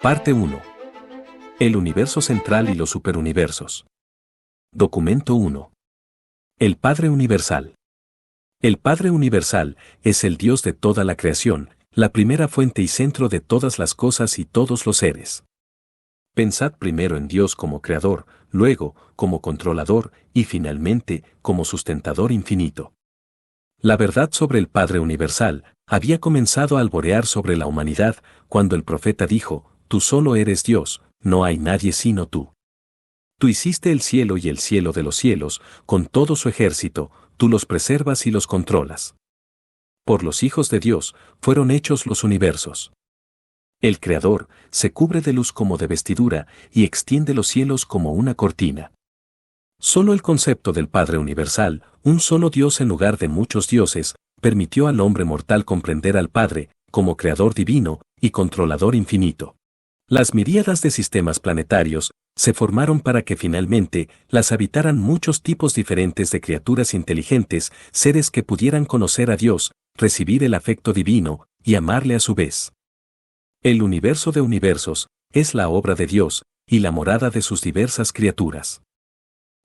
Parte 1. El universo central y los superuniversos. Documento 1. El Padre Universal. El Padre Universal es el Dios de toda la creación, la primera fuente y centro de todas las cosas y todos los seres. Pensad primero en Dios como creador, luego como controlador y finalmente como sustentador infinito. La verdad sobre el Padre Universal había comenzado a alborear sobre la humanidad cuando el profeta dijo: Tú solo eres Dios, no hay nadie sino tú. Tú hiciste el cielo y el cielo de los cielos, con todo su ejército, tú los preservas y los controlas. Por los hijos de Dios fueron hechos los universos. El Creador se cubre de luz como de vestidura y extiende los cielos como una cortina. Solo el concepto del Padre Universal, un solo Dios en lugar de muchos dioses, permitió al hombre mortal comprender al Padre como Creador divino y controlador infinito. Las miríadas de sistemas planetarios se formaron para que finalmente las habitaran muchos tipos diferentes de criaturas inteligentes, seres que pudieran conocer a Dios, recibir el afecto divino y amarle a su vez. El universo de universos es la obra de Dios y la morada de sus diversas criaturas.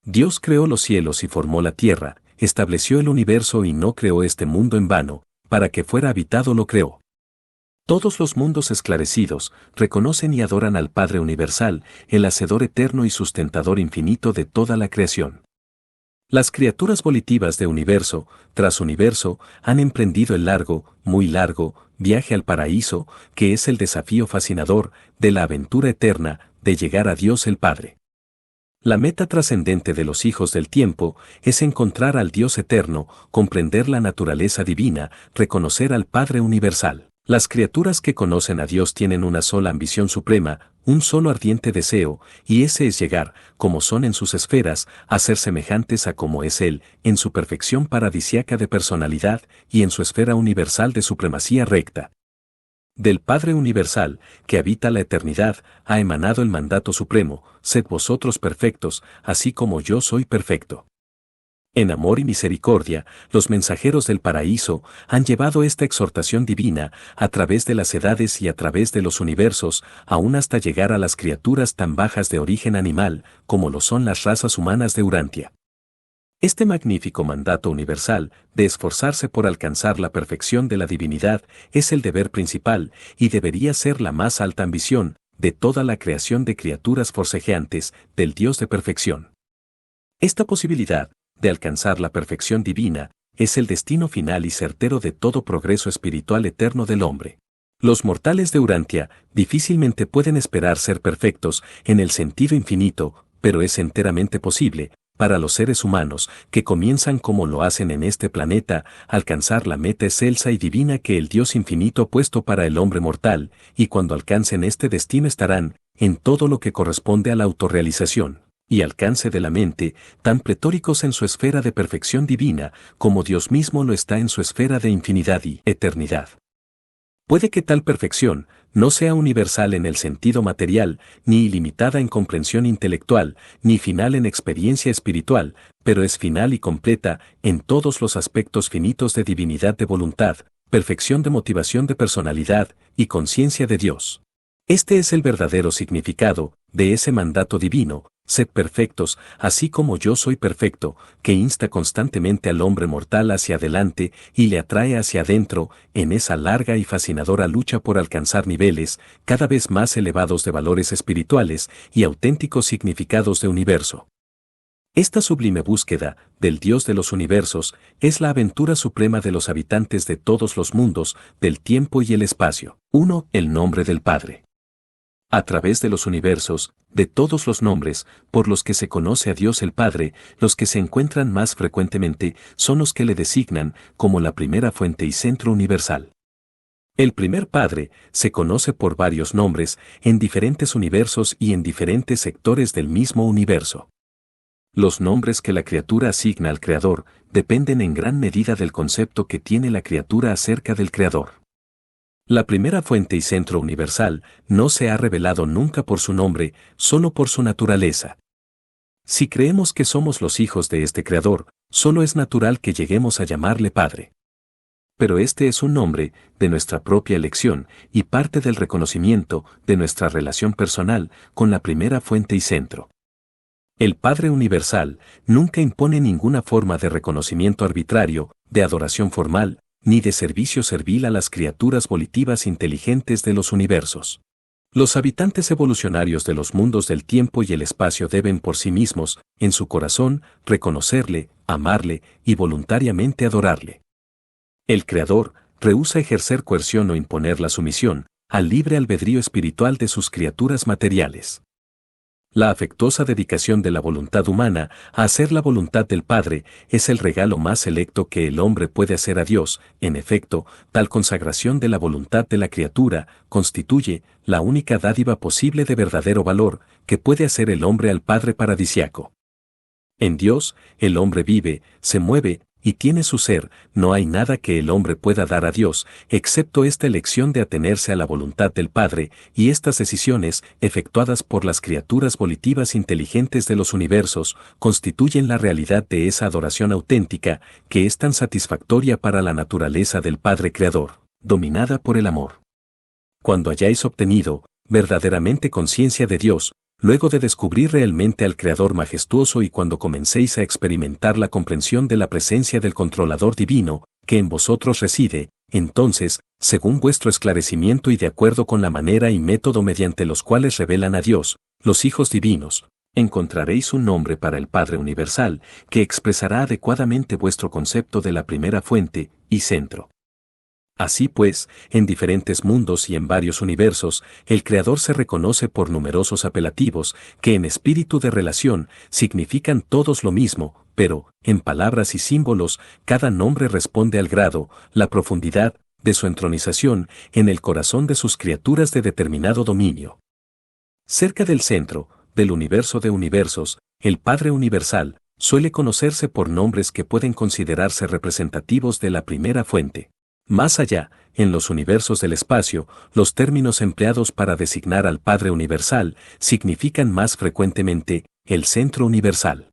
Dios creó los cielos y formó la tierra, estableció el universo y no creó este mundo en vano, para que fuera habitado lo creó. Todos los mundos esclarecidos reconocen y adoran al Padre Universal, el Hacedor eterno y sustentador infinito de toda la creación. Las criaturas volitivas de universo tras universo han emprendido el largo, muy largo, viaje al paraíso, que es el desafío fascinador de la aventura eterna de llegar a Dios el Padre. La meta trascendente de los hijos del tiempo es encontrar al Dios eterno, comprender la naturaleza divina, reconocer al Padre Universal. Las criaturas que conocen a Dios tienen una sola ambición suprema, un solo ardiente deseo, y ese es llegar, como son en sus esferas, a ser semejantes a como es Él, en su perfección paradisíaca de personalidad y en su esfera universal de supremacía recta. Del Padre Universal, que habita la eternidad, ha emanado el mandato supremo: sed vosotros perfectos, así como yo soy perfecto. En amor y misericordia, los mensajeros del paraíso han llevado esta exhortación divina a través de las edades y a través de los universos, aún hasta llegar a las criaturas tan bajas de origen animal, como lo son las razas humanas de Urantia. Este magnífico mandato universal, de esforzarse por alcanzar la perfección de la divinidad, es el deber principal, y debería ser la más alta ambición, de toda la creación de criaturas forcejeantes, del Dios de perfección. Esta posibilidad, de alcanzar la perfección divina, es el destino final y certero de todo progreso espiritual eterno del hombre. Los mortales de Urantia difícilmente pueden esperar ser perfectos en el sentido infinito, pero es enteramente posible, para los seres humanos, que comienzan como lo hacen en este planeta, alcanzar la meta excelsa y divina que el Dios infinito ha puesto para el hombre mortal, y cuando alcancen este destino estarán, en todo lo que corresponde a la autorrealización y alcance de la mente, tan pletóricos en su esfera de perfección divina, como Dios mismo lo está en su esfera de infinidad y eternidad. Puede que tal perfección no sea universal en el sentido material, ni ilimitada en comprensión intelectual, ni final en experiencia espiritual, pero es final y completa en todos los aspectos finitos de divinidad de voluntad, perfección de motivación de personalidad y conciencia de Dios. Este es el verdadero significado de ese mandato divino: sed perfectos, así como yo soy perfecto, que insta constantemente al hombre mortal hacia adelante y le atrae hacia adentro en esa larga y fascinadora lucha por alcanzar niveles cada vez más elevados de valores espirituales y auténticos significados de universo. Esta sublime búsqueda del Dios de los universos es la aventura suprema de los habitantes de todos los mundos, del tiempo y el espacio. 1. El nombre del Padre. A través de los universos, de todos los nombres por los que se conoce a Dios el Padre, los que se encuentran más frecuentemente son los que le designan como la primera fuente y centro universal. El primer Padre se conoce por varios nombres en diferentes universos y en diferentes sectores del mismo universo. Los nombres que la criatura asigna al Creador dependen en gran medida del concepto que tiene la criatura acerca del Creador. La primera fuente y centro universal no se ha revelado nunca por su nombre, solo por su naturaleza. Si creemos que somos los hijos de este Creador, solo es natural que lleguemos a llamarle Padre. pero este es un nombre de nuestra propia elección y parte del reconocimiento de nuestra relación personal con la primera fuente y centro. El Padre Universal nunca impone ninguna forma de reconocimiento arbitrario, de adoración formal, ni de servicio servil a las criaturas volitivas inteligentes de los universos. Los habitantes evolucionarios de los mundos del tiempo y el espacio deben por sí mismos, en su corazón, reconocerle, amarle y voluntariamente adorarle. El Creador rehúsa ejercer coerción o imponer la sumisión al libre albedrío espiritual de sus criaturas materiales. La afectuosa dedicación de la voluntad humana a hacer la voluntad del Padre es el regalo más selecto que el hombre puede hacer a Dios. En efecto, tal consagración de la voluntad de la criatura constituye la única dádiva posible de verdadero valor que puede hacer el hombre al Padre paradisiaco. En Dios, el hombre vive, se mueve y tiene su ser. No hay nada que el hombre pueda dar a Dios, excepto esta elección de atenerse a la voluntad del Padre, y estas decisiones, efectuadas por las criaturas volitivas inteligentes de los universos, constituyen la realidad de esa adoración auténtica, que es tan satisfactoria para la naturaleza del Padre Creador, dominada por el amor. Cuando hayáis obtenido, verdaderamente conciencia de Dios, luego de descubrir realmente al Creador majestuoso y cuando comencéis a experimentar la comprensión de la presencia del Controlador Divino, que en vosotros reside, entonces, según vuestro esclarecimiento y de acuerdo con la manera y método mediante los cuales revelan a Dios, los hijos divinos, encontraréis un nombre para el Padre Universal, que expresará adecuadamente vuestro concepto de la primera fuente y centro. Así pues, en diferentes mundos y en varios universos, el Creador se reconoce por numerosos apelativos que en espíritu de relación significan todos lo mismo, pero, en palabras y símbolos, cada nombre responde al grado, la profundidad, de su entronización en el corazón de sus criaturas de determinado dominio. Cerca del centro, del universo de universos, el Padre Universal suele conocerse por nombres que pueden considerarse representativos de la primera fuente. Más allá, en los universos del espacio, los términos empleados para designar al Padre Universal significan más frecuentemente el Centro Universal.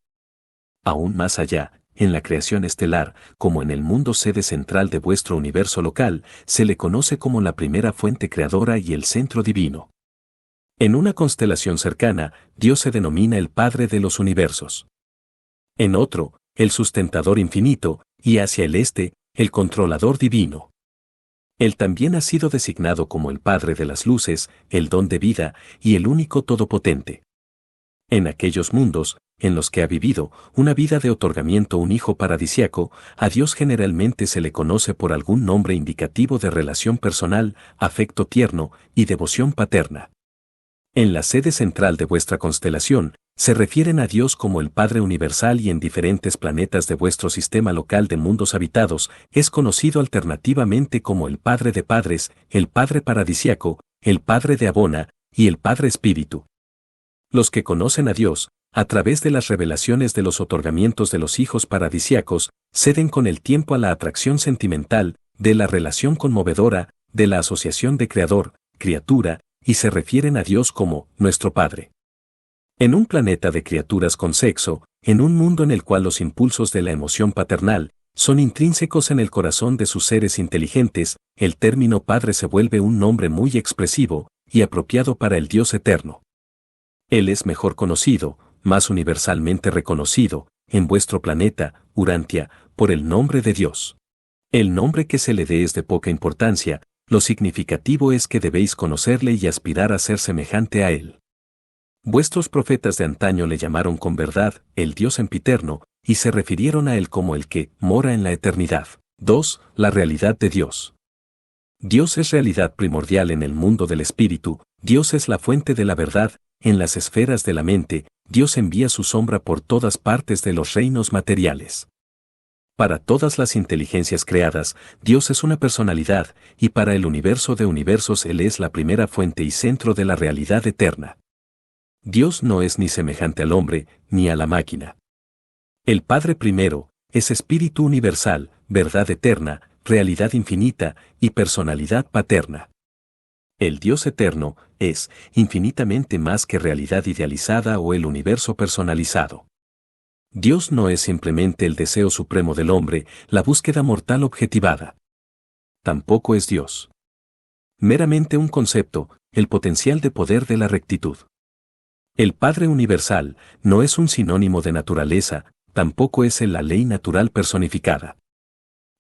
Aún más allá, en la creación estelar, como en el mundo sede central de vuestro universo local, se le conoce como la primera fuente creadora y el centro divino. En una constelación cercana, Dios se denomina el Padre de los universos. En otro, el sustentador infinito, y hacia el este, el controlador divino. Él también ha sido designado como el Padre de las luces, el don de vida y el único todopotente. En aquellos mundos, en los que ha vivido una vida de otorgamiento un hijo paradisiaco, a Dios generalmente se le conoce por algún nombre indicativo de relación personal, afecto tierno y devoción paterna. En la sede central de vuestra constelación, se refieren a Dios como el Padre Universal y en diferentes planetas de vuestro sistema local de mundos habitados, es conocido alternativamente como el Padre de Padres, el Padre Paradisiaco, el Padre de Abona y el Padre Espíritu. Los que conocen a Dios, a través de las revelaciones de los otorgamientos de los hijos paradisiacos, ceden con el tiempo a la atracción sentimental, de la relación conmovedora, de la asociación de creador, criatura, y se refieren a Dios como nuestro Padre. En un planeta de criaturas con sexo, en un mundo en el cual los impulsos de la emoción paternal son intrínsecos en el corazón de sus seres inteligentes, el término Padre se vuelve un nombre muy expresivo y apropiado para el Dios eterno. Él es mejor conocido, más universalmente reconocido, en vuestro planeta, Urantia, por el nombre de Dios. El nombre que se le dé es de poca importancia, lo significativo es que debéis conocerle y aspirar a ser semejante a él. Vuestros profetas de antaño le llamaron con verdad el Dios sempiterno, y se refirieron a él como el que mora en la eternidad. 2. La realidad de Dios. Dios es realidad primordial en el mundo del espíritu, Dios es la fuente de la verdad, en las esferas de la mente, Dios envía su sombra por todas partes de los reinos materiales. Para todas las inteligencias creadas, Dios es una personalidad, y para el universo de universos Él es la primera fuente y centro de la realidad eterna. Dios no es ni semejante al hombre, ni a la máquina. El Padre primero, es espíritu universal, verdad eterna, realidad infinita y personalidad paterna. El Dios eterno es infinitamente más que realidad idealizada o el universo personalizado. Dios no es simplemente el deseo supremo del hombre, la búsqueda mortal objetivada. tampoco es Dios. Meramente un concepto, el potencial de poder de la rectitud. El Padre Universal no es un sinónimo de naturaleza, tampoco es la ley natural personificada.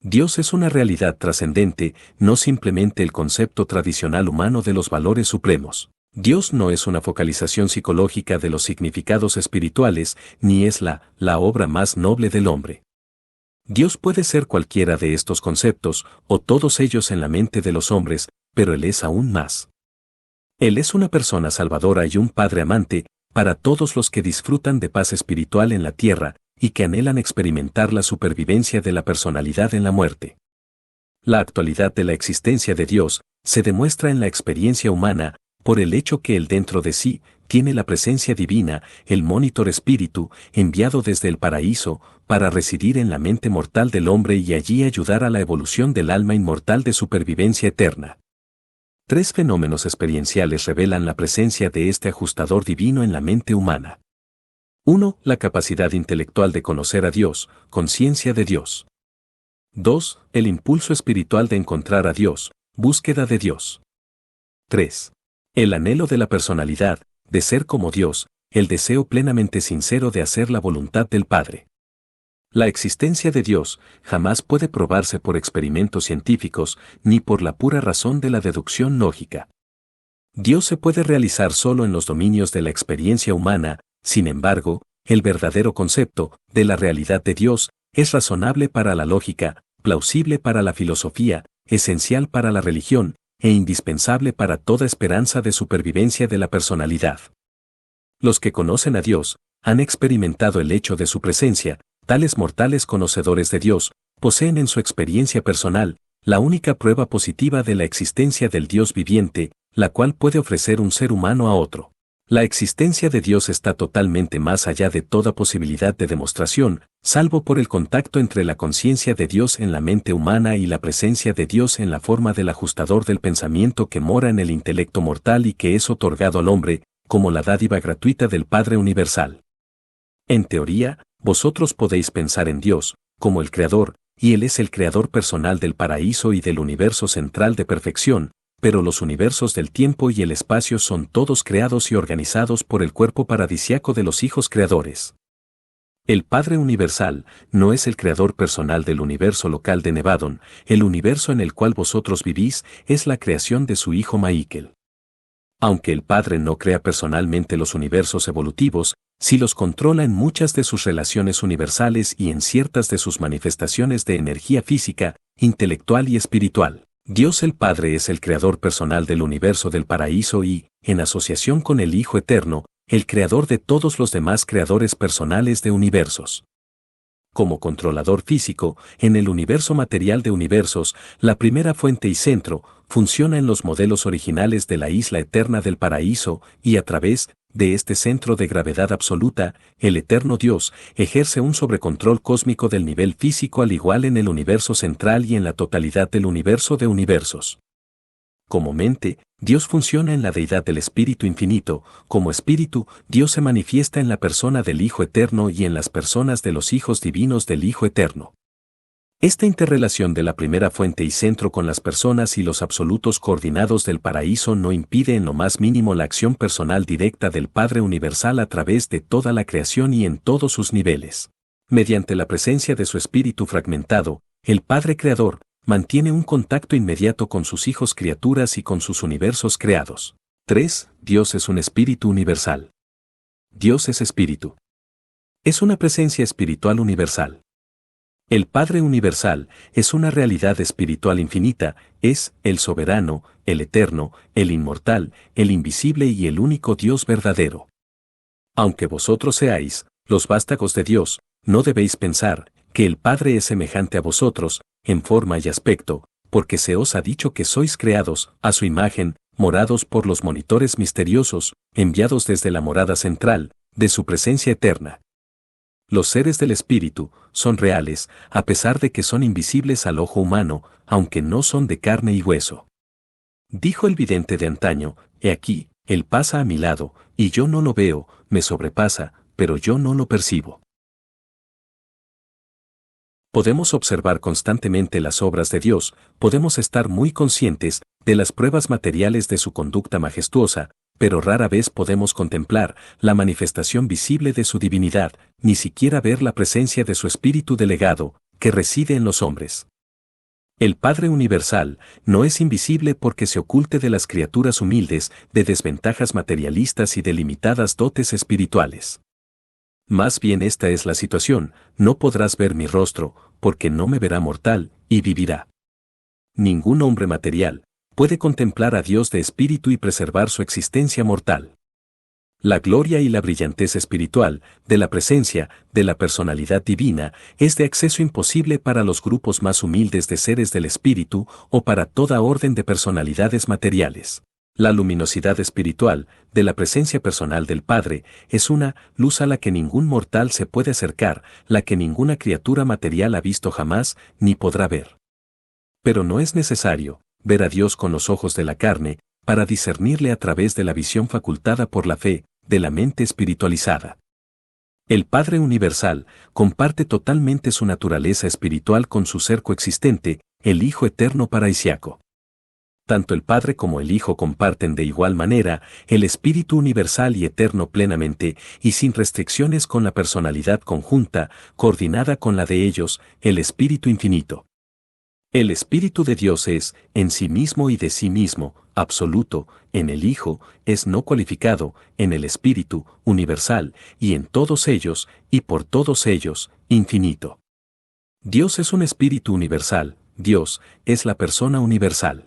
Dios es una realidad trascendente, no simplemente el concepto tradicional humano de los valores supremos. Dios no es una focalización psicológica de los significados espirituales, ni es la obra más noble del hombre. Dios puede ser cualquiera de estos conceptos, o todos ellos en la mente de los hombres, pero Él es aún más. Él es una persona salvadora y un Padre amante, para todos los que disfrutan de paz espiritual en la tierra, y que anhelan experimentar la supervivencia de la personalidad en la muerte. La actualidad de la existencia de Dios se demuestra en la experiencia humana, por el hecho que Él dentro de sí tiene la presencia divina, el monitor espíritu, enviado desde el paraíso, para residir en la mente mortal del hombre y allí ayudar a la evolución del alma inmortal de supervivencia eterna. 3 fenómenos experienciales revelan la presencia de este ajustador divino en la mente humana. 1. La capacidad intelectual de conocer a Dios, conciencia de Dios. 2. El impulso espiritual de encontrar a Dios, búsqueda de Dios. 3. El anhelo de la personalidad, de ser como Dios, el deseo plenamente sincero de hacer la voluntad del Padre. La existencia de Dios jamás puede probarse por experimentos científicos ni por la pura razón de la deducción lógica. Dios se puede realizar solo en los dominios de la experiencia humana, sin embargo, el verdadero concepto de la realidad de Dios es razonable para la lógica, plausible para la filosofía, esencial para la religión, e indispensable para toda esperanza de supervivencia de la personalidad. Los que conocen a Dios han experimentado el hecho de su presencia. Tales mortales conocedores de Dios poseen en su experiencia personal la única prueba positiva de la existencia del Dios viviente, la cual puede ofrecer un ser humano a otro. La existencia de Dios está totalmente más allá de toda posibilidad de demostración, salvo por el contacto entre la conciencia de Dios en la mente humana y la presencia de Dios en la forma del ajustador del pensamiento que mora en el intelecto mortal y que es otorgado al hombre, como la dádiva gratuita del Padre Universal. En teoría, vosotros podéis pensar en Dios, como el Creador, y Él es el Creador personal del paraíso y del universo central de perfección, pero los universos del tiempo y el espacio son todos creados y organizados por el cuerpo paradisiaco de los hijos creadores. El Padre Universal no es el creador personal del universo local de Nevadon, el universo en el cual vosotros vivís es la creación de su hijo Michael. Aunque el Padre no crea personalmente los universos evolutivos, sí los controla en muchas de sus relaciones universales y en ciertas de sus manifestaciones de energía física, intelectual y espiritual. Dios el Padre es el creador personal del universo del paraíso y, en asociación con el Hijo Eterno, el creador de todos los demás creadores personales de universos. Como controlador físico, en el universo material de universos, la primera fuente y centro, funciona en los modelos originales de la isla eterna del paraíso, y a través de este centro de gravedad absoluta, el eterno Dios ejerce un sobrecontrol cósmico del nivel físico al igual en el universo central y en la totalidad del universo de universos. Como mente, Dios funciona en la deidad del Espíritu Infinito, como Espíritu, Dios se manifiesta en la persona del Hijo Eterno y en las personas de los hijos divinos del Hijo Eterno. Esta interrelación de la primera fuente y centro con las personas y los absolutos coordinados del paraíso no impide en lo más mínimo la acción personal directa del Padre Universal a través de toda la creación y en todos sus niveles. Mediante la presencia de su Espíritu fragmentado, el Padre Creador mantiene un contacto inmediato con sus hijos criaturas y con sus universos creados. 3. Dios es un espíritu universal. Dios es espíritu. Es una presencia espiritual universal. El Padre Universal es una realidad espiritual infinita, es el soberano, el eterno, el inmortal, el invisible y el único Dios verdadero. Aunque vosotros seáis los vástagos de Dios, no debéis pensar que el Padre es semejante a vosotros, en forma y aspecto, porque se os ha dicho que sois creados a su imagen, morados por los monitores misteriosos, enviados desde la morada central, de su presencia eterna. Los seres del Espíritu son reales, a pesar de que son invisibles al ojo humano, aunque no son de carne y hueso. Dijo el vidente de antaño, he aquí, él pasa a mi lado, y yo no lo veo, me sobrepasa, pero yo no lo percibo. Podemos observar constantemente las obras de Dios, podemos estar muy conscientes de las pruebas materiales de su conducta majestuosa, pero rara vez podemos contemplar la manifestación visible de su divinidad, ni siquiera ver la presencia de su Espíritu delegado, que reside en los hombres. El Padre Universal no es invisible porque se oculte de las criaturas humildes, de desventajas materialistas y de limitadas dotes espirituales. Más bien esta es la situación: no podrás ver mi rostro, porque no me verá mortal, y vivirá. Ningún hombre material puede contemplar a Dios de espíritu y preservar su existencia mortal. La gloria y la brillantez espiritual de la presencia de la personalidad divina es de acceso imposible para los grupos más humildes de seres del espíritu o para toda orden de personalidades materiales. La luminosidad espiritual de la presencia personal del Padre es una luz a la que ningún mortal se puede acercar, la que ninguna criatura material ha visto jamás ni podrá ver. Pero no es necesario ver a Dios con los ojos de la carne para discernirle a través de la visión facultada por la fe de la mente espiritualizada. El Padre Universal comparte totalmente su naturaleza espiritual con su ser coexistente, el Hijo Eterno Paraisiaco. Tanto el Padre como el Hijo comparten de igual manera el Espíritu Universal y Eterno plenamente y sin restricciones con la personalidad conjunta, coordinada con la de ellos, el Espíritu Infinito. El Espíritu de Dios es, en sí mismo y de sí mismo, absoluto, en el Hijo, es no cualificado, en el Espíritu, universal, y en todos ellos, y por todos ellos, infinito. Dios es un Espíritu universal, Dios es la persona universal.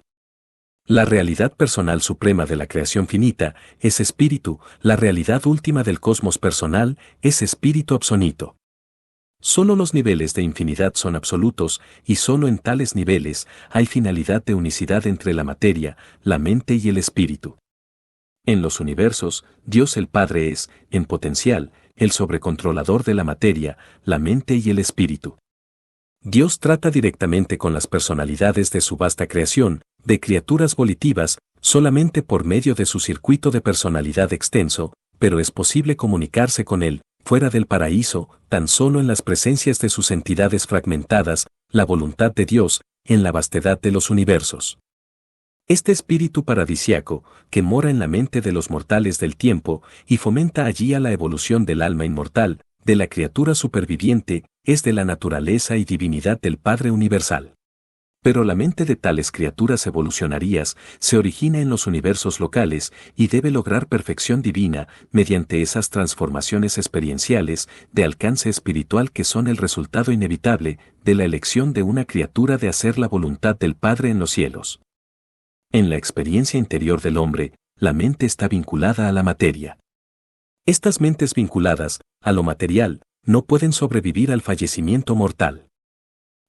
La realidad personal suprema de la creación finita es Espíritu, la realidad última del cosmos personal es Espíritu absoluto. Solo los niveles de infinidad son absolutos, y solo en tales niveles hay finalidad de unicidad entre la materia, la mente y el espíritu. En los universos, Dios el Padre es, en potencial, el sobrecontrolador de la materia, la mente y el espíritu. Dios trata directamente con las personalidades de su vasta creación, de criaturas volitivas, solamente por medio de su circuito de personalidad extenso, pero es posible comunicarse con él, fuera del paraíso, tan solo en las presencias de sus entidades fragmentadas, la voluntad de Dios, en la vastedad de los universos. Este espíritu paradisiaco, que mora en la mente de los mortales del tiempo y fomenta allí a la evolución del alma inmortal, de la criatura superviviente, es de la naturaleza y divinidad del Padre Universal. Pero la mente de tales criaturas evolucionarias se origina en los universos locales y debe lograr perfección divina mediante esas transformaciones experienciales de alcance espiritual que son el resultado inevitable de la elección de una criatura de hacer la voluntad del Padre en los cielos. En la experiencia interior del hombre, la mente está vinculada a la materia. Estas mentes vinculadas a lo material no pueden sobrevivir al fallecimiento mortal.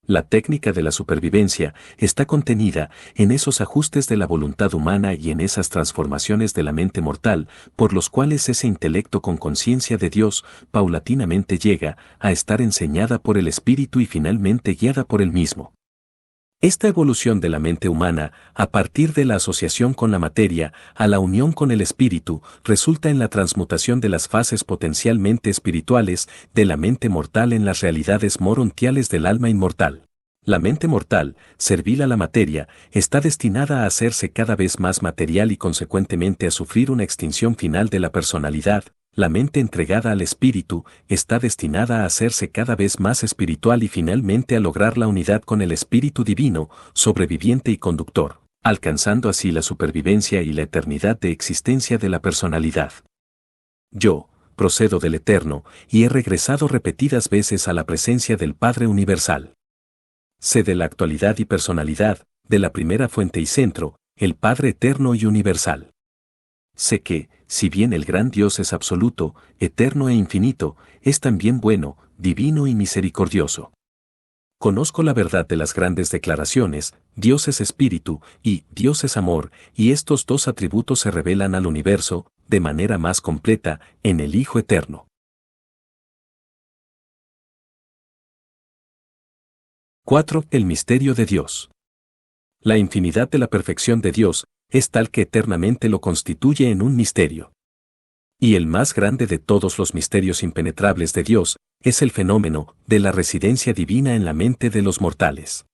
La técnica de la supervivencia está contenida en esos ajustes de la voluntad humana y en esas transformaciones de la mente mortal, por los cuales ese intelecto con conciencia de Dios paulatinamente llega a estar enseñada por el Espíritu y finalmente guiada por él mismo. Esta evolución de la mente humana, a partir de la asociación con la materia, a la unión con el espíritu, resulta en la transmutación de las fases potencialmente espirituales de la mente mortal en las realidades morontiales del alma inmortal. La mente mortal, servil a la materia, está destinada a hacerse cada vez más material y consecuentemente a sufrir una extinción final de la personalidad. La mente entregada al espíritu está destinada a hacerse cada vez más espiritual y finalmente a lograr la unidad con el espíritu divino, sobreviviente y conductor, alcanzando así la supervivencia y la eternidad de existencia de la personalidad. Yo procedo del Eterno y he regresado repetidas veces a la presencia del Padre Universal. Sé de la actualidad y personalidad, de la primera fuente y centro, el Padre Eterno y Universal. Sé que, si bien el gran Dios es absoluto, eterno e infinito, es también bueno, divino y misericordioso. Conozco la verdad de las grandes declaraciones: Dios es espíritu y Dios es amor, y estos dos atributos se revelan al universo, de manera más completa, en el Hijo Eterno. 4. El misterio de Dios. La infinidad de la perfección de Dios es tal que eternamente lo constituye en un misterio. Y el más grande de todos los misterios impenetrables de Dios es el fenómeno de la residencia divina en la mente de los mortales.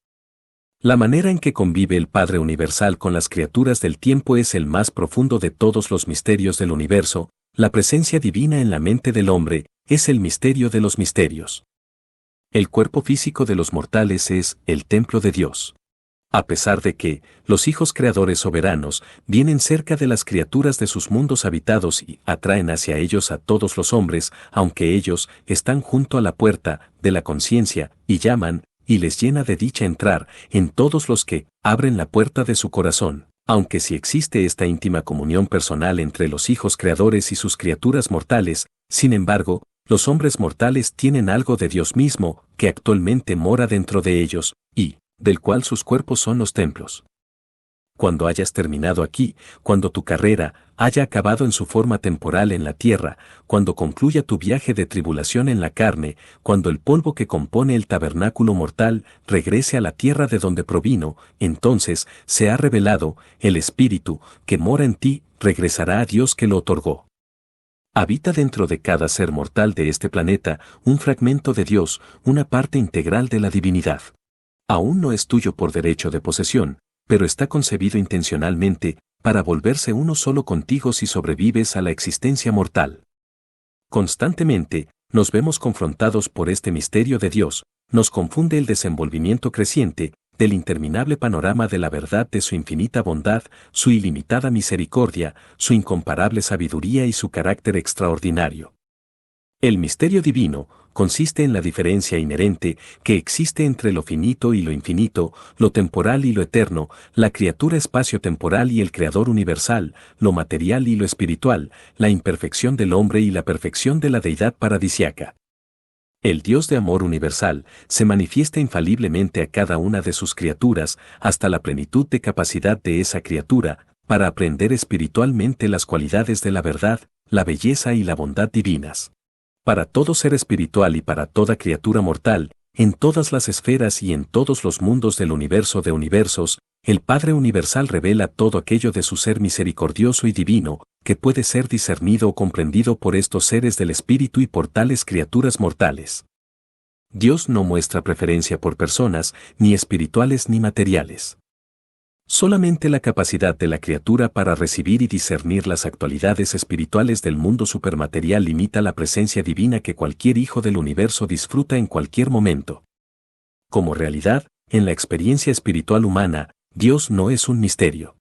La manera en que convive el Padre Universal con las criaturas del tiempo es el más profundo de todos los misterios del universo. La presencia divina en la mente del hombre es el misterio de los misterios. El cuerpo físico de los mortales es el templo de Dios. A pesar de que los hijos creadores soberanos vienen cerca de las criaturas de sus mundos habitados y atraen hacia ellos a todos los hombres, aunque ellos están junto a la puerta de la conciencia y llaman, y les llena de dicha entrar en todos los que abren la puerta de su corazón. Aunque sí existe esta íntima comunión personal entre los hijos creadores y sus criaturas mortales, sin embargo, los hombres mortales tienen algo de Dios mismo que actualmente mora dentro de ellos, y del cual sus cuerpos son los templos. Cuando hayas terminado aquí, cuando tu carrera haya acabado en su forma temporal en la tierra, cuando concluya tu viaje de tribulación en la carne, cuando el polvo que compone el tabernáculo mortal regrese a la tierra de donde provino, entonces se ha revelado el Espíritu que mora en ti, regresará a Dios que lo otorgó. Habita dentro de cada ser mortal de este planeta un fragmento de Dios, una parte integral de la divinidad. Aún no es tuyo por derecho de posesión, pero está concebido intencionalmente para volverse uno solo contigo si sobrevives a la existencia mortal. Constantemente, nos vemos confrontados por este misterio de Dios, nos confunde el desenvolvimiento creciente del interminable panorama de la verdad de su infinita bondad, su ilimitada misericordia, su incomparable sabiduría y su carácter extraordinario. El misterio divino consiste en la diferencia inherente que existe entre lo finito y lo infinito, lo temporal y lo eterno, la criatura espacio-temporal y el creador universal, lo material y lo espiritual, la imperfección del hombre y la perfección de la deidad paradisiaca. El Dios de amor universal se manifiesta infaliblemente a cada una de sus criaturas hasta la plenitud de capacidad de esa criatura para aprender espiritualmente las cualidades de la verdad, la belleza y la bondad divinas. Para todo ser espiritual y para toda criatura mortal, en todas las esferas y en todos los mundos del universo de universos, el Padre Universal revela todo aquello de su ser misericordioso y divino, que puede ser discernido o comprendido por estos seres del espíritu y por tales criaturas mortales. Dios no muestra preferencia por personas, ni espirituales ni materiales. Solamente la capacidad de la criatura para recibir y discernir las actualidades espirituales del mundo supermaterial limita la presencia divina que cualquier hijo del universo disfruta en cualquier momento. Como realidad, en la experiencia espiritual humana, Dios no es un misterio.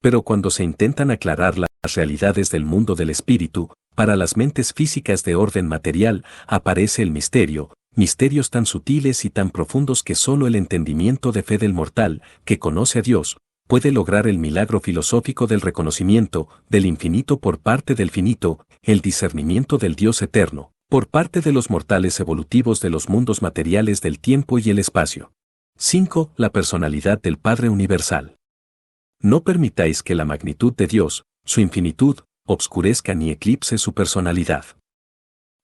Pero cuando se intentan aclarar las realidades del mundo del espíritu, para las mentes físicas de orden material aparece el misterio, misterios tan sutiles y tan profundos que solo el entendimiento de fe del mortal, que conoce a Dios, puede lograr el milagro filosófico del reconocimiento del infinito por parte del finito, el discernimiento del Dios eterno, por parte de los mortales evolutivos de los mundos materiales del tiempo y el espacio. 5. La personalidad del Padre Universal. No permitáis que la magnitud de Dios, su infinitud, obscurezca ni eclipse su personalidad.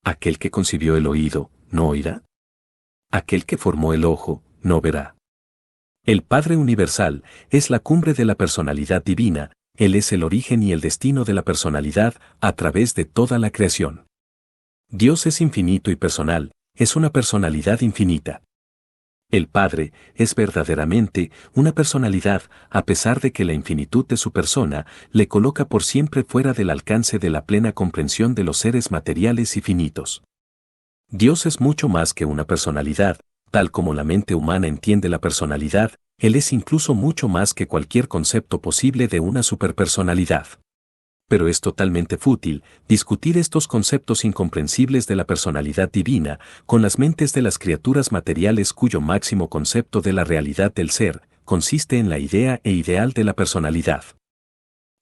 Aquel que concibió el oído, ¿no oirá? Aquel que formó el ojo, ¿no verá? El Padre Universal es la cumbre de la personalidad divina, Él es el origen y el destino de la personalidad a través de toda la creación. Dios es infinito y personal, es una personalidad infinita. El Padre es verdaderamente una personalidad, a pesar de que la infinitud de su persona le coloca por siempre fuera del alcance de la plena comprensión de los seres materiales y finitos. Dios es mucho más que una personalidad, tal como la mente humana entiende la personalidad, Él es incluso mucho más que cualquier concepto posible de una superpersonalidad. Pero es totalmente fútil discutir estos conceptos incomprensibles de la personalidad divina con las mentes de las criaturas materiales cuyo máximo concepto de la realidad del ser consiste en la idea e ideal de la personalidad.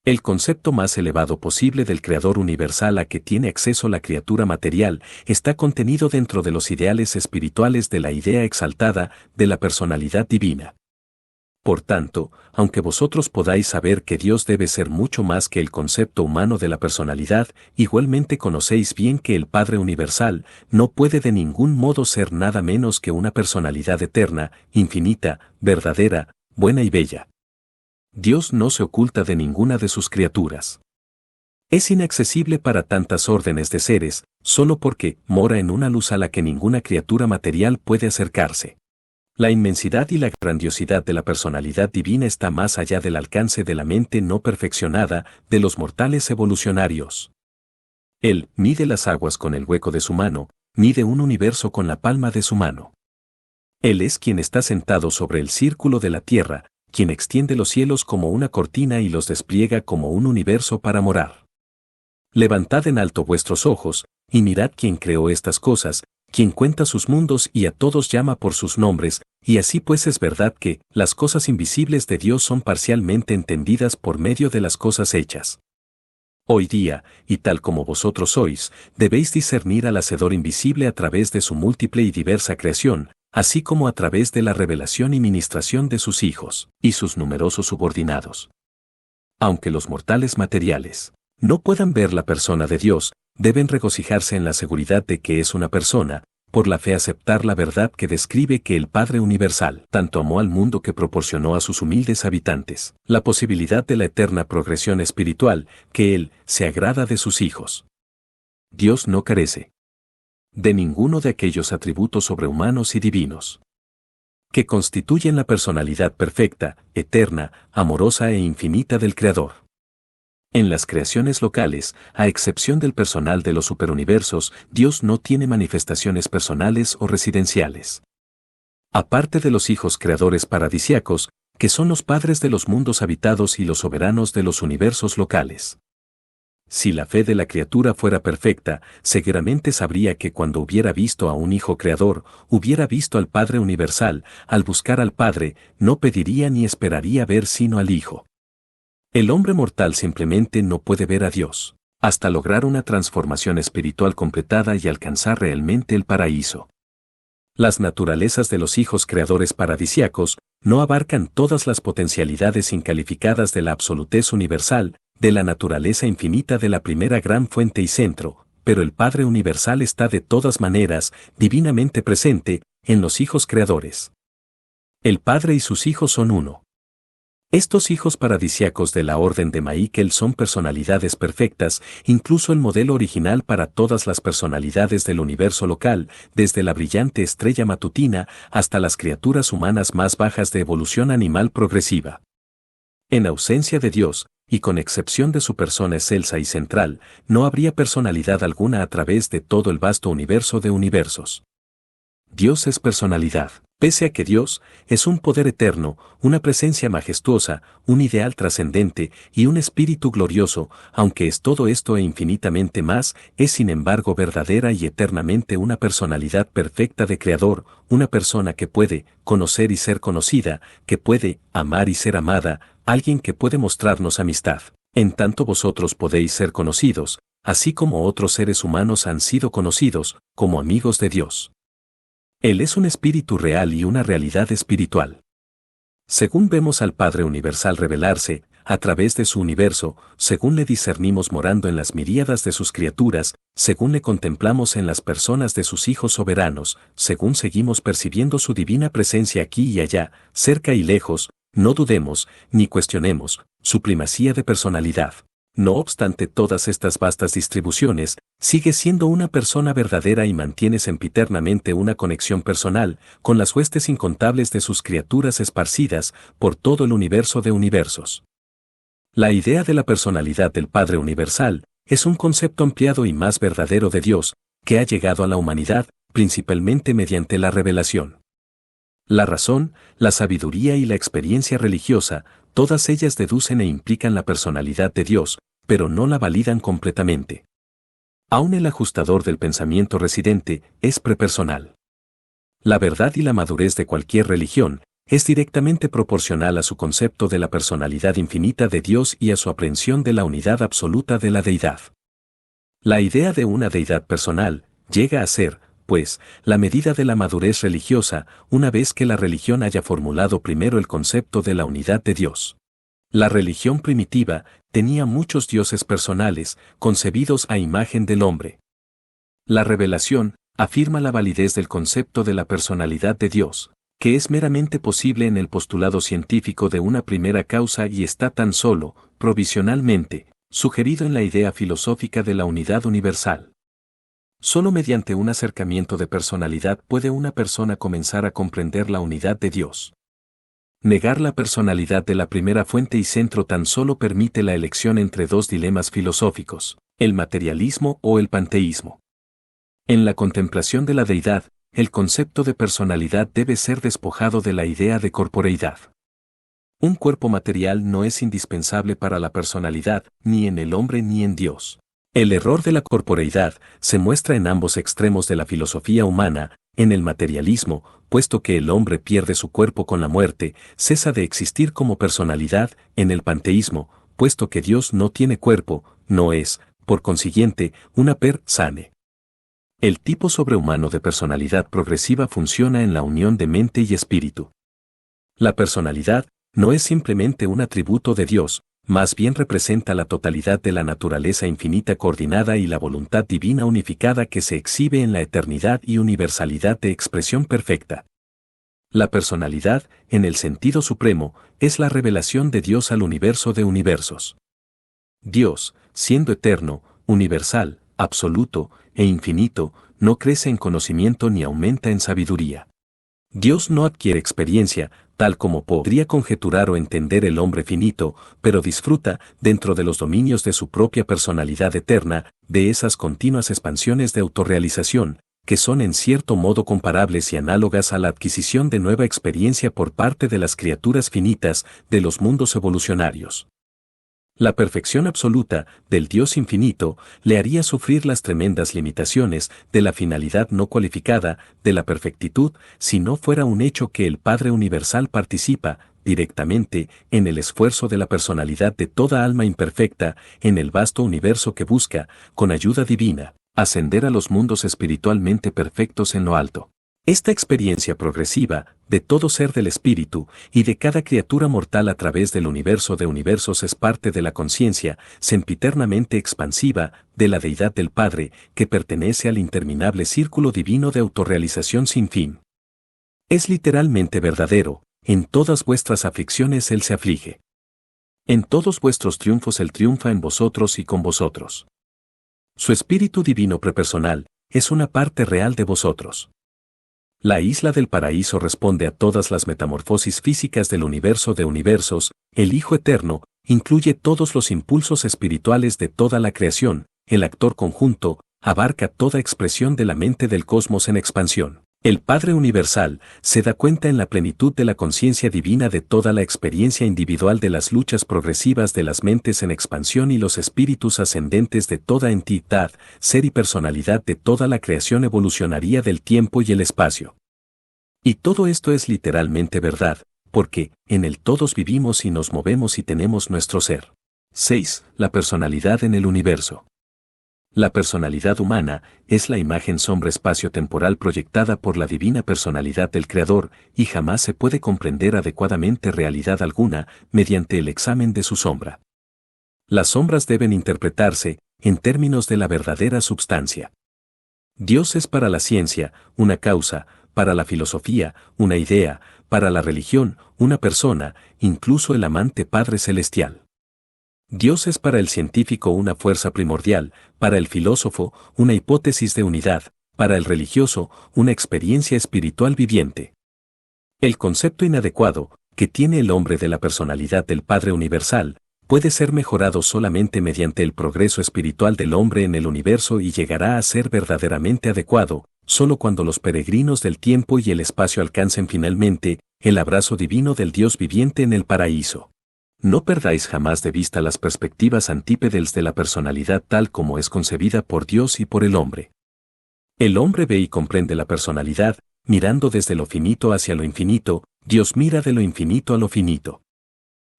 El concepto más elevado posible del Creador universal a que tiene acceso la criatura material está contenido dentro de los ideales espirituales de la idea exaltada de la personalidad divina. Por tanto, aunque vosotros podáis saber que Dios debe ser mucho más que el concepto humano de la personalidad, igualmente conocéis bien que el Padre Universal no puede de ningún modo ser nada menos que una personalidad eterna, infinita, verdadera, buena y bella. Dios no se oculta de ninguna de sus criaturas. Es inaccesible para tantas órdenes de seres, solo porque mora en una luz a la que ninguna criatura material puede acercarse. La inmensidad y la grandiosidad de la personalidad divina está más allá del alcance de la mente no perfeccionada de los mortales evolucionarios. Él mide las aguas con el hueco de su mano, mide un universo con la palma de su mano. Él es quien está sentado sobre el círculo de la tierra, quien extiende los cielos como una cortina y los despliega como un universo para morar. Levantad en alto vuestros ojos, y mirad quién creó estas cosas, quien cuenta sus mundos y a todos llama por sus nombres, y así pues es verdad que las cosas invisibles de Dios son parcialmente entendidas por medio de las cosas hechas. Hoy día, y tal como vosotros sois, debéis discernir al Hacedor invisible a través de su múltiple y diversa creación, así como a través de la revelación y ministración de sus hijos, y sus numerosos subordinados. Aunque los mortales materiales no puedan ver la persona de Dios, deben regocijarse en la seguridad de que es una persona, por la fe aceptar la verdad que describe que el Padre Universal tanto amó al mundo que proporcionó a sus humildes habitantes la posibilidad de la eterna progresión espiritual, que Él se agrada de sus hijos. Dios no carece de ninguno de aquellos atributos sobrehumanos y divinos que constituyen la personalidad perfecta, eterna, amorosa e infinita del Creador. En las creaciones locales, a excepción del personal de los superuniversos, Dios no tiene manifestaciones personales o residenciales. Aparte de los hijos creadores paradisiacos, que son los padres de los mundos habitados y los soberanos de los universos locales. Si la fe de la criatura fuera perfecta, seguramente sabría que cuando hubiera visto a un hijo creador, hubiera visto al Padre Universal, al buscar al Padre, no pediría ni esperaría ver sino al Hijo. El hombre mortal simplemente no puede ver a Dios, hasta lograr una transformación espiritual completada y alcanzar realmente el paraíso. Las naturalezas de los hijos creadores paradisiacos no abarcan todas las potencialidades incalificadas de la absolutez universal, de la naturaleza infinita de la primera gran fuente y centro, pero el Padre Universal está de todas maneras divinamente presente en los hijos creadores. El Padre y sus hijos son uno. Estos hijos paradisiacos de la orden de Michael son personalidades perfectas, incluso el modelo original para todas las personalidades del universo local, desde la brillante estrella matutina hasta las criaturas humanas más bajas de evolución animal progresiva. En ausencia de Dios, y con excepción de su persona excelsa y central, no habría personalidad alguna a través de todo el vasto universo de universos. Dios es personalidad. Pese a que Dios es un poder eterno, una presencia majestuosa, un ideal trascendente y un espíritu glorioso, aunque es todo esto e infinitamente más, es sin embargo verdadera y eternamente una personalidad perfecta de Creador, una persona que puede conocer y ser conocida, que puede amar y ser amada, alguien que puede mostrarnos amistad. En tanto vosotros podéis ser conocidos, así como otros seres humanos han sido conocidos, como amigos de Dios. Él es un espíritu real y una realidad espiritual. Según vemos al Padre Universal revelarse, a través de su universo, según le discernimos morando en las miríadas de sus criaturas, según le contemplamos en las personas de sus hijos soberanos, según seguimos percibiendo su divina presencia aquí y allá, cerca y lejos, no dudemos, ni cuestionemos, su primacía de personalidad. No obstante todas estas vastas distribuciones, sigue siendo una persona verdadera y mantiene sempiternamente una conexión personal con las huestes incontables de sus criaturas esparcidas por todo el universo de universos. La idea de la personalidad del Padre Universal es un concepto ampliado y más verdadero de Dios, que ha llegado a la humanidad, principalmente mediante la revelación. La razón, la sabiduría y la experiencia religiosa, todas ellas deducen e implican la personalidad de Dios, pero no la validan completamente. Aún el ajustador del pensamiento residente es prepersonal. La verdad y la madurez de cualquier religión es directamente proporcional a su concepto de la personalidad infinita de Dios y a su aprehensión de la unidad absoluta de la deidad. La idea de una deidad personal llega a ser, pues, la medida de la madurez religiosa, una vez que la religión haya formulado primero el concepto de la unidad de Dios. La religión primitiva tenía muchos dioses personales, concebidos a imagen del hombre. La revelación afirma la validez del concepto de la personalidad de Dios, que es meramente posible en el postulado científico de una primera causa y está tan solo, provisionalmente, Sugerido en la idea filosófica de la unidad universal. Solo mediante un acercamiento de personalidad puede una persona comenzar a comprender la unidad de Dios. Negar la personalidad de la primera fuente y centro tan solo permite la elección entre dos dilemas filosóficos, el materialismo o el panteísmo. En la contemplación de la deidad, el concepto de personalidad debe ser despojado de la idea de corporeidad. Un cuerpo material no es indispensable para la personalidad, ni en el hombre ni en Dios. El error de la corporeidad se muestra en ambos extremos de la filosofía humana, en el materialismo, puesto que el hombre pierde su cuerpo con la muerte, cesa de existir como personalidad, en el panteísmo, puesto que Dios no tiene cuerpo, no es, por consiguiente, una persona. El tipo sobrehumano de personalidad progresiva funciona en la unión de mente y espíritu. La personalidad no es simplemente un atributo de Dios, más bien representa la totalidad de la naturaleza infinita coordinada y la voluntad divina unificada que se exhibe en la eternidad y universalidad de expresión perfecta. La personalidad, en el sentido supremo, es la revelación de Dios al universo de universos. Dios, siendo eterno, universal, absoluto e infinito, no crece en conocimiento ni aumenta en sabiduría. Dios no adquiere experiencia, tal como podría conjeturar o entender el hombre finito, pero disfruta, dentro de los dominios de su propia personalidad eterna, de esas continuas expansiones de autorrealización, que son en cierto modo comparables y análogas a la adquisición de nueva experiencia por parte de las criaturas finitas de los mundos evolucionarios. La perfección absoluta del Dios infinito le haría sufrir las tremendas limitaciones de la finalidad no cualificada de la perfectitud si no fuera un hecho que el Padre Universal participa, directamente, en el esfuerzo de la personalidad de toda alma imperfecta en el vasto universo que busca, con ayuda divina, ascender a los mundos espiritualmente perfectos en lo alto. Esta experiencia progresiva, de todo ser del espíritu, y de cada criatura mortal a través del universo de universos es parte de la conciencia, sempiternamente expansiva, de la deidad del Padre, que pertenece al interminable círculo divino de autorrealización sin fin. Es literalmente verdadero, en todas vuestras aflicciones Él se aflige. En todos vuestros triunfos Él triunfa en vosotros y con vosotros. Su espíritu divino prepersonal, es una parte real de vosotros. La isla del paraíso responde a todas las metamorfosis físicas del universo de universos, el Hijo Eterno, incluye todos los impulsos espirituales de toda la creación, el actor conjunto, abarca toda expresión de la mente del cosmos en expansión. El Padre Universal se da cuenta en la plenitud de la conciencia divina de toda la experiencia individual de las luchas progresivas de las mentes en expansión y los espíritus ascendentes de toda entidad, ser y personalidad de toda la creación evolucionaria del tiempo y el espacio. Y todo esto es literalmente verdad, porque, en él todos vivimos y nos movemos y tenemos nuestro ser. 6. La personalidad en el universo. La personalidad humana es la imagen sombra espacio-temporal proyectada por la divina personalidad del Creador y jamás se puede comprender adecuadamente realidad alguna mediante el examen de su sombra. Las sombras deben interpretarse en términos de la verdadera substancia. Dios es para la ciencia una causa, para la filosofía una idea, para la religión una persona, incluso el amante Padre Celestial. Dios es para el científico una fuerza primordial, para el filósofo una hipótesis de unidad, para el religioso una experiencia espiritual viviente. El concepto inadecuado que tiene el hombre de la personalidad del Padre Universal puede ser mejorado solamente mediante el progreso espiritual del hombre en el universo y llegará a ser verdaderamente adecuado, solo cuando los peregrinos del tiempo y el espacio alcancen finalmente el abrazo divino del Dios viviente en el paraíso. No perdáis jamás de vista las perspectivas antípedes de la personalidad tal como es concebida por Dios y por el hombre. El hombre ve y comprende la personalidad, mirando desde lo finito hacia lo infinito, Dios mira de lo infinito a lo finito.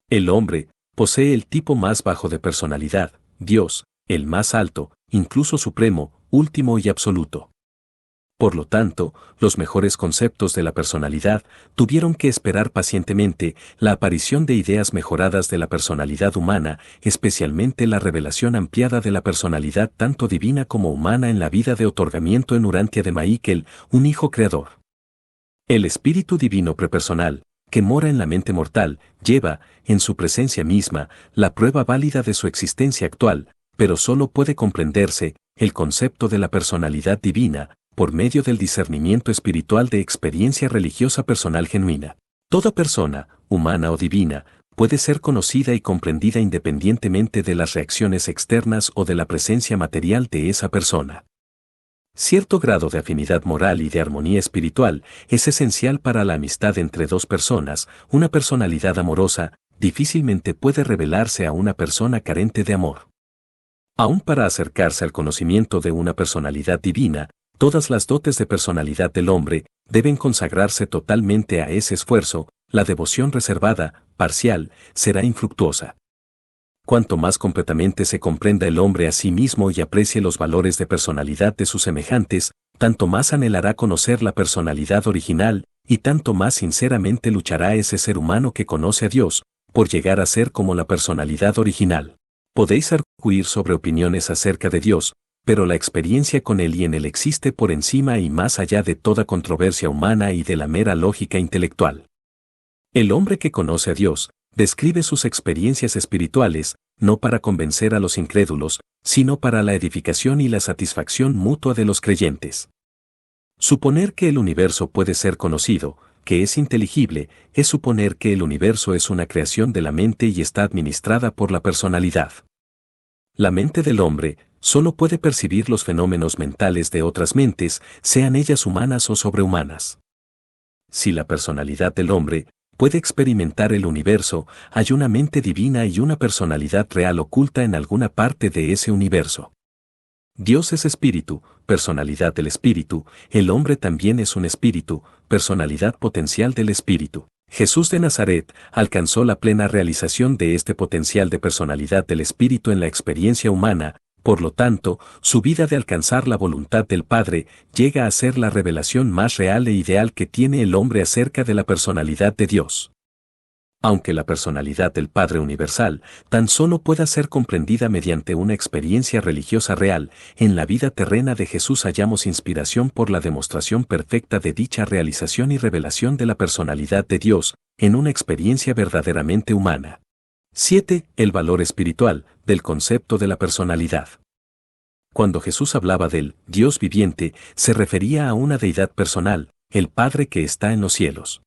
El hombre posee el tipo más bajo de personalidad, Dios, el más alto, incluso supremo, último y absoluto. Por lo tanto, los mejores conceptos de la personalidad tuvieron que esperar pacientemente la aparición de ideas mejoradas de la personalidad humana, especialmente la revelación ampliada de la personalidad tanto divina como humana en la vida de otorgamiento en Urantia de Michael, un hijo creador. El espíritu divino prepersonal, que mora en la mente mortal, lleva, en su presencia misma, la prueba válida de su existencia actual, pero solo puede comprenderse el concepto de la personalidad divina por medio del discernimiento espiritual de experiencia religiosa personal genuina. Toda persona, humana o divina, puede ser conocida y comprendida independientemente de las reacciones externas o de la presencia material de esa persona. Cierto grado de afinidad moral y de armonía espiritual es esencial para la amistad entre dos personas. Una personalidad amorosa difícilmente puede revelarse a una persona carente de amor. Aún para acercarse al conocimiento de una personalidad divina, todas las dotes de personalidad del hombre deben consagrarse totalmente a ese esfuerzo. La devoción reservada, parcial, será infructuosa. Cuanto más completamente se comprenda el hombre a sí mismo y aprecie los valores de personalidad de sus semejantes, tanto más anhelará conocer la personalidad original, y tanto más sinceramente luchará ese ser humano que conoce a Dios, por llegar a ser como la personalidad original. Podéis arguir sobre opiniones acerca de Dios, pero la experiencia con Él y en Él existe por encima y más allá de toda controversia humana y de la mera lógica intelectual. El hombre que conoce a Dios, describe sus experiencias espirituales, no para convencer a los incrédulos, sino para la edificación y la satisfacción mutua de los creyentes. Suponer que el universo puede ser conocido, que es inteligible, es suponer que el universo es una creación de la mente y está administrada por la personalidad. La mente del hombre solo puede percibir los fenómenos mentales de otras mentes, sean ellas humanas o sobrehumanas. Si la personalidad del hombre puede experimentar el universo, hay una mente divina y una personalidad real oculta en alguna parte de ese universo. Dios es espíritu, personalidad del espíritu, el hombre también es un espíritu, personalidad potencial del espíritu. Jesús de Nazaret alcanzó la plena realización de este potencial de personalidad del espíritu en la experiencia humana, por lo tanto, su vida de alcanzar la voluntad del Padre llega a ser la revelación más real e ideal que tiene el hombre acerca de la personalidad de Dios. Aunque la personalidad del Padre universal tan solo pueda ser comprendida mediante una experiencia religiosa real, en la vida terrena de Jesús hallamos inspiración por la demostración perfecta de dicha realización y revelación de la personalidad de Dios, en una experiencia verdaderamente humana. 7. El valor espiritual del concepto de la personalidad. Cuando Jesús hablaba del Dios viviente, se refería a una deidad personal, el Padre que está en los cielos.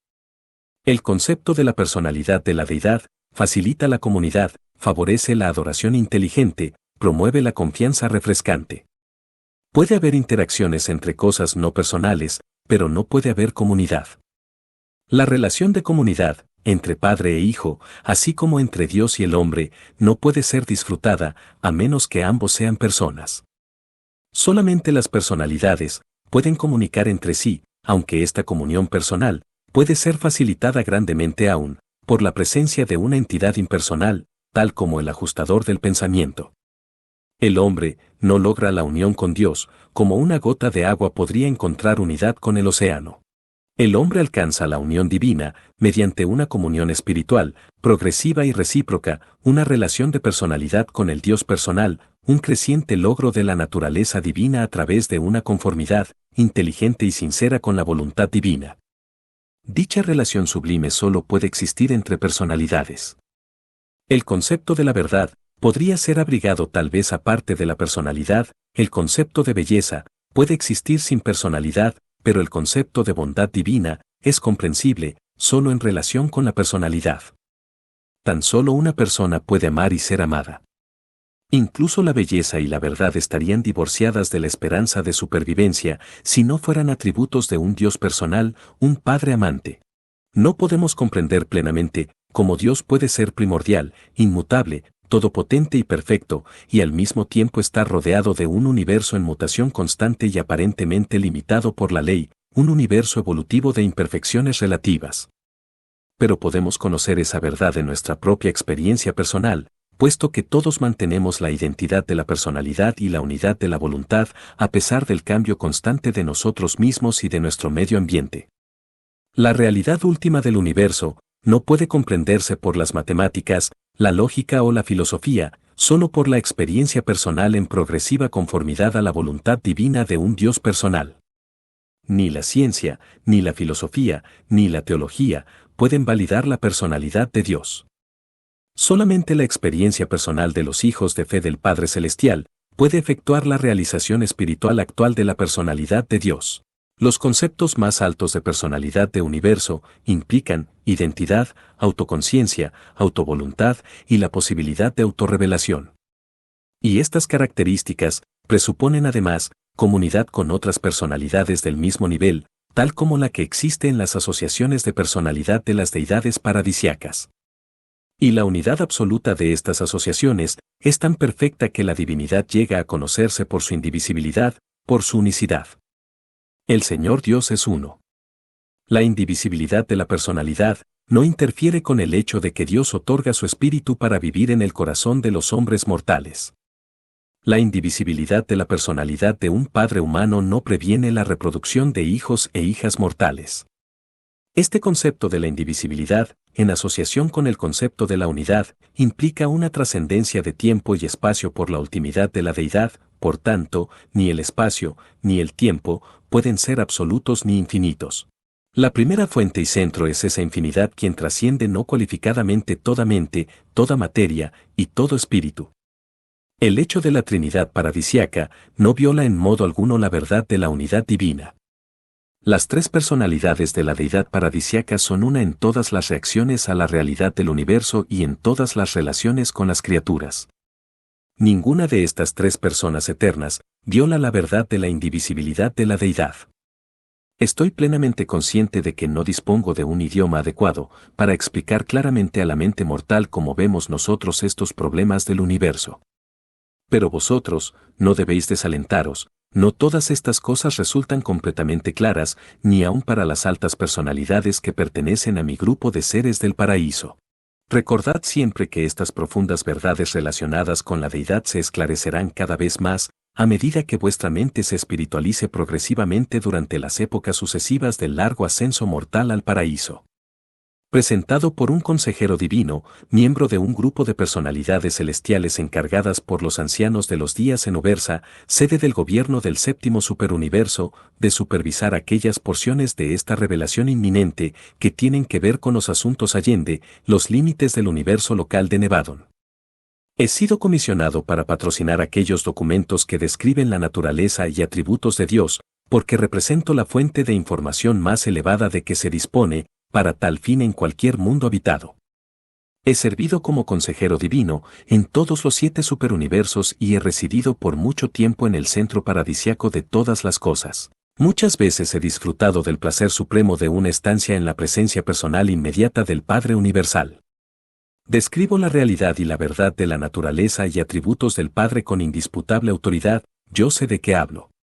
El concepto de la personalidad de la deidad facilita la comunidad, favorece la adoración inteligente, promueve la confianza refrescante. Puede haber interacciones entre cosas no personales, pero no puede haber comunidad. La relación de comunidad, entre padre e hijo, así como entre Dios y el hombre, no puede ser disfrutada, a menos que ambos sean personas. Solamente las personalidades pueden comunicar entre sí, aunque esta comunión personal puede ser facilitada grandemente aún, por la presencia de una entidad impersonal, tal como el ajustador del pensamiento. El hombre no logra la unión con Dios, como una gota de agua podría encontrar unidad con el océano. El hombre alcanza la unión divina mediante una comunión espiritual, progresiva y recíproca, una relación de personalidad con el Dios personal, un creciente logro de la naturaleza divina a través de una conformidad inteligente y sincera con la voluntad divina. Dicha relación sublime solo puede existir entre personalidades. El concepto de la verdad podría ser abrigado tal vez aparte de la personalidad, el concepto de belleza puede existir sin personalidad, pero el concepto de bondad divina es comprensible solo en relación con la personalidad. Tan solo una persona puede amar y ser amada. Incluso la belleza y la verdad estarían divorciadas de la esperanza de supervivencia si no fueran atributos de un Dios personal, un Padre amante. No podemos comprender plenamente cómo Dios puede ser primordial, inmutable, todopotente y perfecto, y al mismo tiempo estar rodeado de un universo en mutación constante y aparentemente limitado por la ley, un universo evolutivo de imperfecciones relativas. Pero podemos conocer esa verdad en nuestra propia experiencia personal, puesto que todos mantenemos la identidad de la personalidad y la unidad de la voluntad, a pesar del cambio constante de nosotros mismos y de nuestro medio ambiente. La realidad última del universo no puede comprenderse por las matemáticas, la lógica o la filosofía, solo por la experiencia personal en progresiva conformidad a la voluntad divina de un Dios personal. Ni la ciencia, ni la filosofía, ni la teología pueden validar la personalidad de Dios. Solamente la experiencia personal de los hijos de fe del Padre Celestial puede efectuar la realización espiritual actual de la personalidad de Dios. Los conceptos más altos de personalidad de universo implican identidad, autoconciencia, autovoluntad y la posibilidad de autorrevelación. Y estas características presuponen además comunidad con otras personalidades del mismo nivel, tal como la que existe en las asociaciones de personalidad de las deidades paradisiacas. Y la unidad absoluta de estas asociaciones es tan perfecta que la divinidad llega a conocerse por su indivisibilidad, por su unicidad. El Señor Dios es uno. La indivisibilidad de la personalidad no interfiere con el hecho de que Dios otorga su espíritu para vivir en el corazón de los hombres mortales. La indivisibilidad de la personalidad de un padre humano no previene la reproducción de hijos e hijas mortales. Este concepto de la indivisibilidad, en asociación con el concepto de la unidad, implica una trascendencia de tiempo y espacio por la ultimidad de la deidad, por tanto, ni el espacio, ni el tiempo, pueden ser absolutos ni infinitos. La primera fuente y centro es esa infinidad quien trasciende no cualificadamente toda mente, toda materia y todo espíritu. El hecho de la Trinidad paradisiaca no viola en modo alguno la verdad de la unidad divina. Las tres personalidades de la deidad paradisiaca son una en todas las reacciones a la realidad del universo y en todas las relaciones con las criaturas. Ninguna de estas tres personas eternas viola la verdad de la indivisibilidad de la deidad. Estoy plenamente consciente de que no dispongo de un idioma adecuado para explicar claramente a la mente mortal cómo vemos nosotros estos problemas del universo. Pero vosotros no debéis desalentaros. No todas estas cosas resultan completamente claras, ni aun para las altas personalidades que pertenecen a mi grupo de seres del paraíso. Recordad siempre que estas profundas verdades relacionadas con la deidad se esclarecerán cada vez más, a medida que vuestra mente se espiritualice progresivamente durante las épocas sucesivas del largo ascenso mortal al paraíso. Presentado por un consejero divino, miembro de un grupo de personalidades celestiales encargadas por los ancianos de los días en Ubersa, sede del gobierno del séptimo superuniverso, de supervisar aquellas porciones de esta revelación inminente que tienen que ver con los asuntos allende, los límites del universo local de Nevadon. He sido comisionado para patrocinar aquellos documentos que describen la naturaleza y atributos de Dios, porque represento la fuente de información más elevada de que se dispone, para tal fin en cualquier mundo habitado. He servido como consejero divino en todos los 7 superuniversos y he residido por mucho tiempo en el centro paradisiaco de todas las cosas. Muchas veces he disfrutado del placer supremo de una estancia en la presencia personal inmediata del Padre Universal. Describo la realidad y la verdad de la naturaleza y atributos del Padre con indisputable autoridad, yo sé de qué hablo.